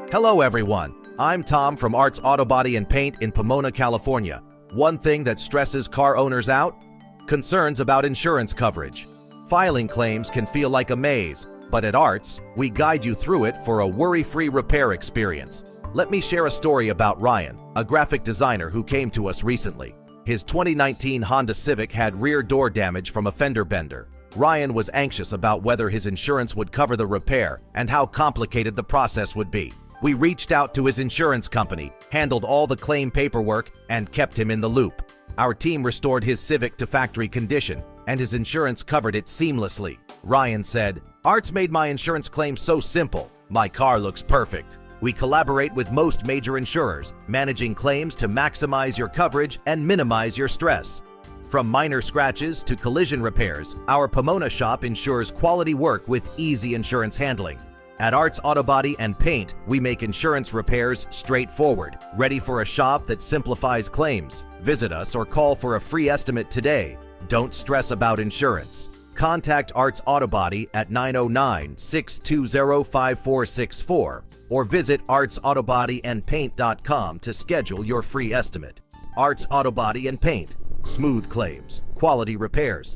Hello everyone, I'm Tom from Arts Auto Body and Paint in Pomona, California. One thing that stresses car owners out? Concerns about insurance coverage. Filing claims can feel like a maze, but at Arts, we guide you through it for a worry-free repair experience. Let me share a story about Ryan, a graphic designer who came to us recently. His 2019 Honda Civic had rear door damage from a fender bender. Ryan was anxious about whether his insurance would cover the repair and how complicated the process would be. We reached out to his insurance company, handled all the claim paperwork, and kept him in the loop. Our team restored his Civic to factory condition, and his insurance covered it seamlessly. Ryan said, "Arts made my insurance claim so simple. My car looks perfect." We collaborate with most major insurers, managing claims to maximize your coverage and minimize your stress. From minor scratches to collision repairs, our Pomona shop ensures quality work with easy insurance handling. At Arts Auto Body and Paint, we make insurance repairs straightforward, ready for a shop that simplifies claims. Visit us or call for a free estimate today. Don't stress about insurance. Contact Arts Auto Body at 909-620-5464 or visit artsautobodyandpaint.com to schedule your free estimate. Arts Auto Body and Paint. Smooth claims, quality repairs.